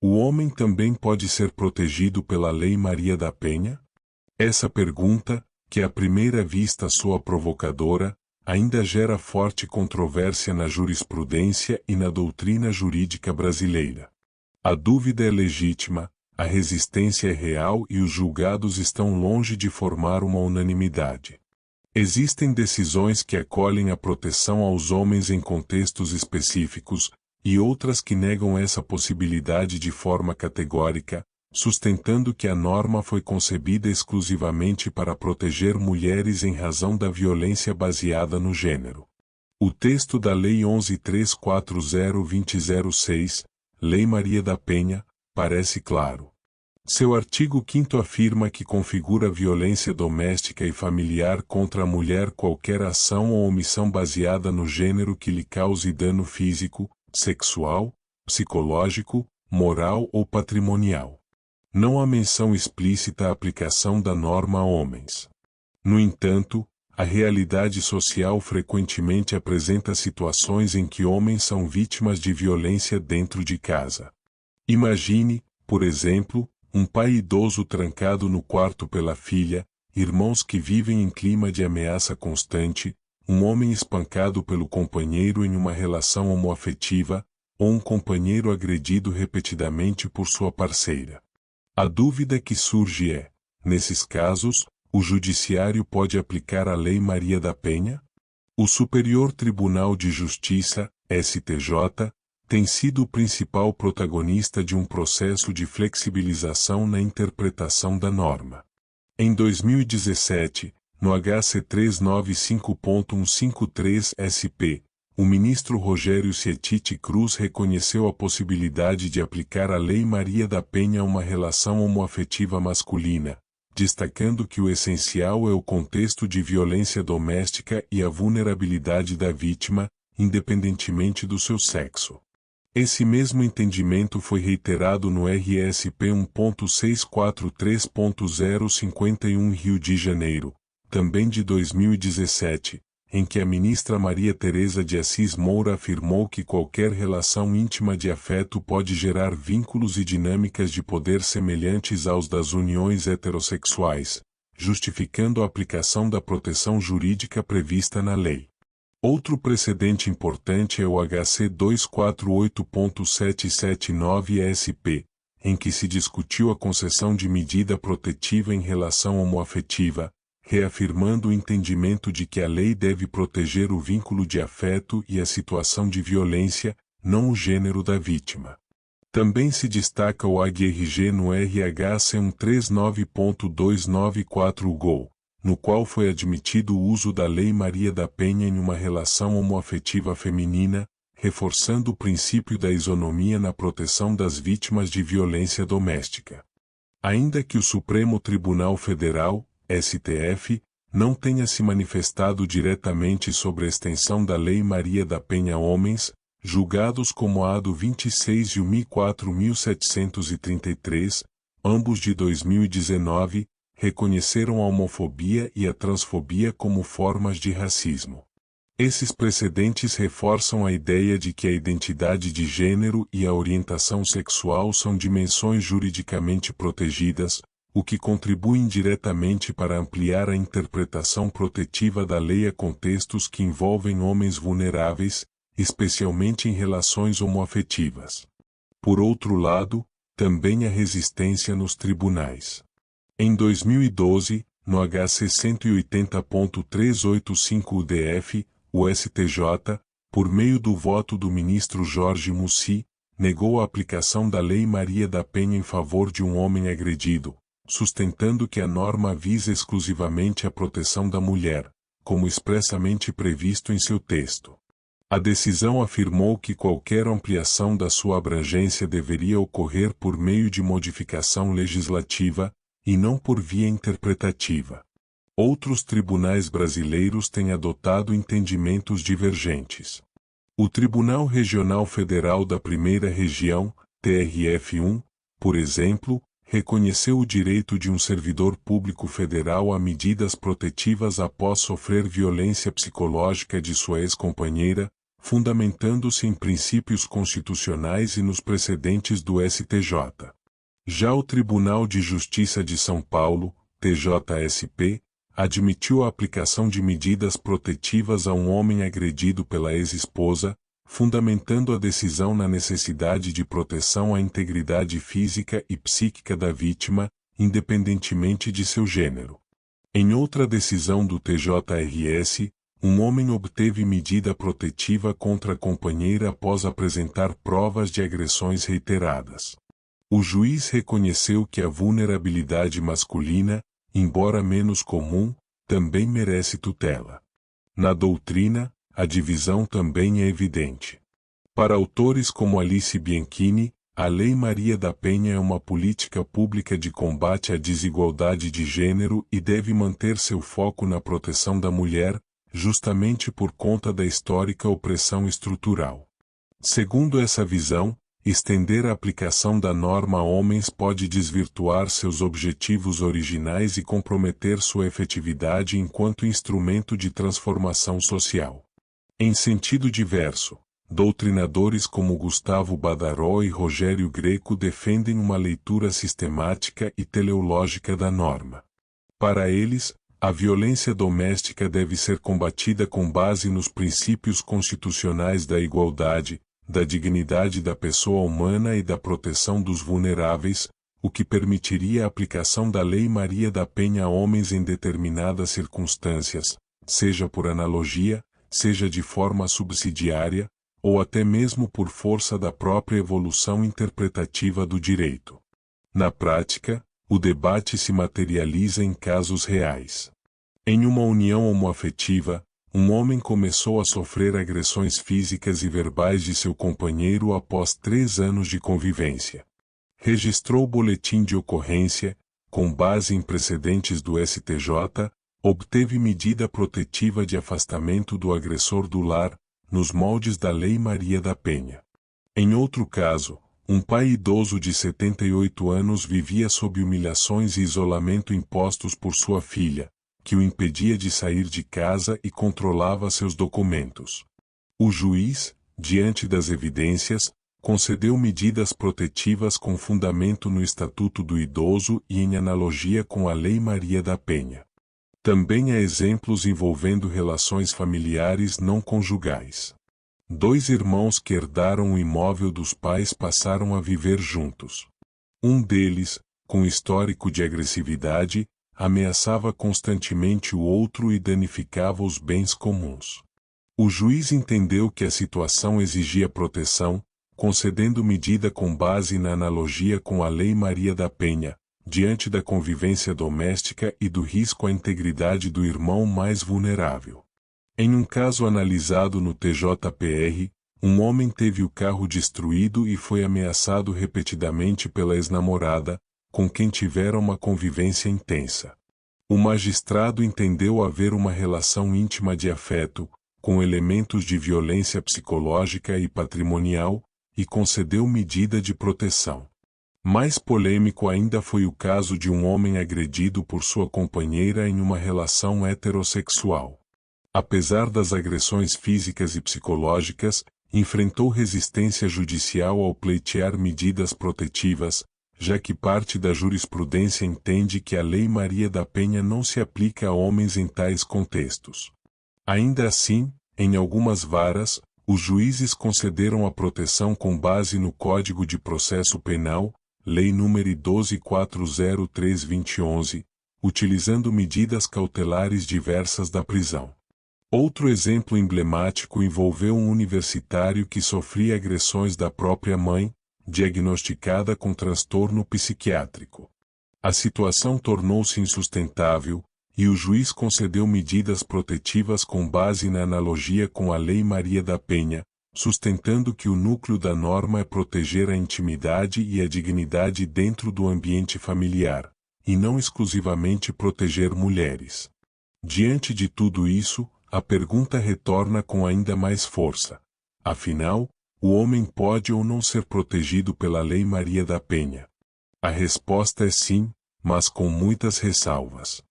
O homem também pode ser protegido pela Lei Maria da Penha? Essa pergunta, que à primeira vista soa provocadora, ainda gera forte controvérsia na jurisprudência e na doutrina jurídica brasileira. A dúvida é legítima, a resistência é real e os julgados estão longe de formar uma unanimidade. Existem decisões que acolhem a proteção aos homens em contextos específicos, e outras que negam essa possibilidade de forma categórica, sustentando que a norma foi concebida exclusivamente para proteger mulheres em razão da violência baseada no gênero. O texto da Lei 11.340-2006, Lei Maria da Penha, parece claro. Seu artigo 5º afirma que configura violência doméstica e familiar contra a mulher qualquer ação ou omissão baseada no gênero que lhe cause dano físico, sexual, psicológico, moral ou patrimonial. Não há menção explícita à aplicação da norma a homens. No entanto, a realidade social frequentemente apresenta situações em que homens são vítimas de violência dentro de casa. Imagine, por exemplo, um pai idoso trancado no quarto pela filha, irmãos que vivem em clima de ameaça constante, um homem espancado pelo companheiro em uma relação homoafetiva, ou um companheiro agredido repetidamente por sua parceira. A dúvida que surge é, nesses casos, o Judiciário pode aplicar a Lei Maria da Penha? O Superior Tribunal de Justiça, STJ, tem sido o principal protagonista de um processo de flexibilização na interpretação da norma. Em 2017, no HC 395.153 SP, o ministro Rogério Cetty Cruz reconheceu a possibilidade de aplicar a Lei Maria da Penha a uma relação homoafetiva masculina, destacando que o essencial é o contexto de violência doméstica e a vulnerabilidade da vítima, independentemente do seu sexo. Esse mesmo entendimento foi reiterado no RSP 1.643.051 Rio de Janeiro, também de 2017, em que a ministra Maria Tereza de Assis Moura afirmou que qualquer relação íntima de afeto pode gerar vínculos e dinâmicas de poder semelhantes aos das uniões heterossexuais, justificando a aplicação da proteção jurídica prevista na lei. Outro precedente importante é o HC 248.779 SP, em que se discutiu a concessão de medida protetiva em relação homoafetiva, reafirmando o entendimento de que a lei deve proteger o vínculo de afeto e a situação de violência, não o gênero da vítima. Também se destaca o AGRG no RHC 139.294 GOL, no qual foi admitido o uso da Lei Maria da Penha em uma relação homoafetiva feminina, reforçando o princípio da isonomia na proteção das vítimas de violência doméstica. Ainda que o Supremo Tribunal Federal, STF, não tenha se manifestado diretamente sobre a extensão da Lei Maria da Penha a homens, julgados como a do 26 e o 4.733, ambos de 2019, reconheceram a homofobia e a transfobia como formas de racismo. Esses precedentes reforçam a ideia de que a identidade de gênero e a orientação sexual são dimensões juridicamente protegidas, o que contribui indiretamente para ampliar a interpretação protetiva da lei a contextos que envolvem homens vulneráveis, especialmente em relações homoafetivas. Por outro lado, também há resistência nos tribunais. Em 2012, no HC 180.385 UDF, o STJ, por meio do voto do ministro Jorge Mussi, negou a aplicação da Lei Maria da Penha em favor de um homem agredido, sustentando que a norma visa exclusivamente a proteção da mulher, como expressamente previsto em seu texto. A decisão afirmou que qualquer ampliação da sua abrangência deveria ocorrer por meio de modificação legislativa, e não por via interpretativa. Outros tribunais brasileiros têm adotado entendimentos divergentes. O Tribunal Regional Federal da Primeira Região, TRF1, por exemplo, reconheceu o direito de um servidor público federal a medidas protetivas após sofrer violência psicológica de sua ex-companheira, fundamentando-se em princípios constitucionais e nos precedentes do STJ. Já o Tribunal de Justiça de São Paulo, TJSP, admitiu a aplicação de medidas protetivas a um homem agredido pela ex-esposa, fundamentando a decisão na necessidade de proteção à integridade física e psíquica da vítima, independentemente de seu gênero. Em outra decisão do TJRS, um homem obteve medida protetiva contra a companheira após apresentar provas de agressões reiteradas. O juiz reconheceu que a vulnerabilidade masculina, embora menos comum, também merece tutela. Na doutrina, a divisão também é evidente. Para autores como Alice Bianchini, a Lei Maria da Penha é uma política pública de combate à desigualdade de gênero e deve manter seu foco na proteção da mulher, justamente por conta da histórica opressão estrutural. Segundo essa visão, estender a aplicação da norma a homens pode desvirtuar seus objetivos originais e comprometer sua efetividade enquanto instrumento de transformação social. Em sentido diverso, doutrinadores como Gustavo Badaró e Rogério Greco defendem uma leitura sistemática e teleológica da norma. Para eles, a violência doméstica deve ser combatida com base nos princípios constitucionais da igualdade, da dignidade da pessoa humana e da proteção dos vulneráveis, o que permitiria a aplicação da Lei Maria da Penha a homens em determinadas circunstâncias, seja por analogia, seja de forma subsidiária, ou até mesmo por força da própria evolução interpretativa do direito. Na prática, o debate se materializa em casos reais. Em uma união homoafetiva, um homem começou a sofrer agressões físicas e verbais de seu companheiro após 3 anos de convivência. Registrou boletim de ocorrência, com base em precedentes do STJ, obteve medida protetiva de afastamento do agressor do lar, nos moldes da Lei Maria da Penha. Em outro caso, um pai idoso de 78 anos vivia sob humilhações e isolamento impostos por sua filha, que o impedia de sair de casa e controlava seus documentos. O juiz, diante das evidências, concedeu medidas protetivas com fundamento no Estatuto do Idoso e em analogia com a Lei Maria da Penha. Também há exemplos envolvendo relações familiares não conjugais. 2 irmãos que herdaram o imóvel dos pais passaram a viver juntos. Um deles, com histórico de agressividade, ameaçava constantemente o outro e danificava os bens comuns. O juiz entendeu que a situação exigia proteção, concedendo medida com base na analogia com a Lei Maria da Penha, diante da convivência doméstica e do risco à integridade do irmão mais vulnerável. Em um caso analisado no TJPR, um homem teve o carro destruído e foi ameaçado repetidamente pela ex-namorada, com quem tivera uma convivência intensa. O magistrado entendeu haver uma relação íntima de afeto, com elementos de violência psicológica e patrimonial, e concedeu medida de proteção. Mais polêmico ainda foi o caso de um homem agredido por sua companheira em uma relação heterossexual. Apesar das agressões físicas e psicológicas, enfrentou resistência judicial ao pleitear medidas protetivas, já que parte da jurisprudência entende que a Lei Maria da Penha não se aplica a homens em tais contextos. Ainda assim, em algumas varas, os juízes concederam a proteção com base no Código de Processo Penal, Lei nº 12.403/2011, utilizando medidas cautelares diversas da prisão. Outro exemplo emblemático envolveu um universitário que sofria agressões da própria mãe, diagnosticada com transtorno psiquiátrico. A situação tornou-se insustentável, e o juiz concedeu medidas protetivas com base na analogia com a Lei Maria da Penha, sustentando que o núcleo da norma é proteger a intimidade e a dignidade dentro do ambiente familiar, e não exclusivamente proteger mulheres. Diante de tudo isso, a pergunta retorna com ainda mais força. Afinal, o homem pode ou não ser protegido pela Lei Maria da Penha? A resposta é sim, mas com muitas ressalvas.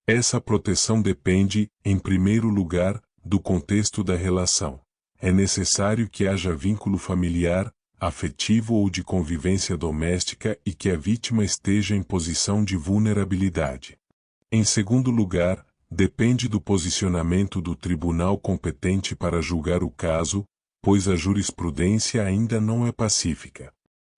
Essa proteção depende, em primeiro lugar, do contexto da relação. é necessário que haja vínculo familiar, afetivo ou de convivência doméstica e que a vítima esteja em posição de vulnerabilidade. Em segundo lugar, depende do posicionamento do tribunal competente para julgar o caso, pois a jurisprudência ainda não é pacífica.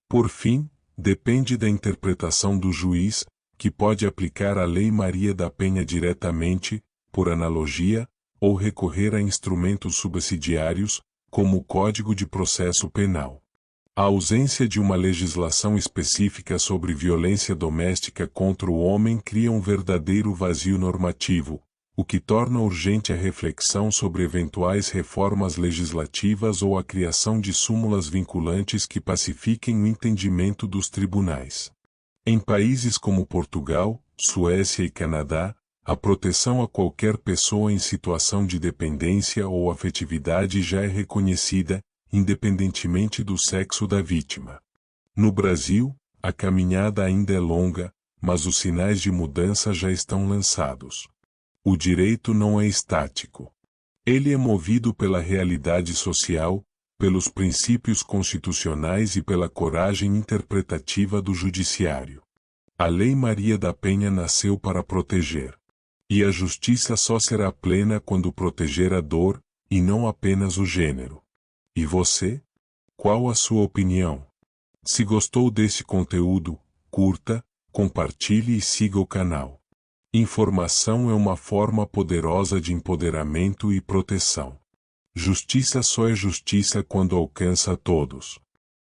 Por fim, depende da interpretação do juiz, que pode aplicar a Lei Maria da Penha diretamente, por analogia, ou recorrer a instrumentos subsidiários, como o Código de Processo Penal. A ausência de uma legislação específica sobre violência doméstica contra o homem cria um verdadeiro vazio normativo, o que torna urgente a reflexão sobre eventuais reformas legislativas ou a criação de súmulas vinculantes que pacifiquem o entendimento dos tribunais. Em países como Portugal, Suécia e Canadá, a proteção a qualquer pessoa em situação de dependência ou afetividade já é reconhecida, independentemente do sexo da vítima. No Brasil, a caminhada ainda é longa, mas os sinais de mudança já estão lançados. O direito não é estático. Ele é movido pela realidade social, pelos princípios constitucionais e pela coragem interpretativa do judiciário. A Lei Maria da Penha nasceu para proteger. E a justiça só será plena quando proteger a dor, e não apenas o gênero. E você? Qual a sua opinião? Se gostou desse conteúdo, curta, compartilhe e siga o canal. Informação é uma forma poderosa de empoderamento e proteção. Justiça só é justiça quando alcança a todos.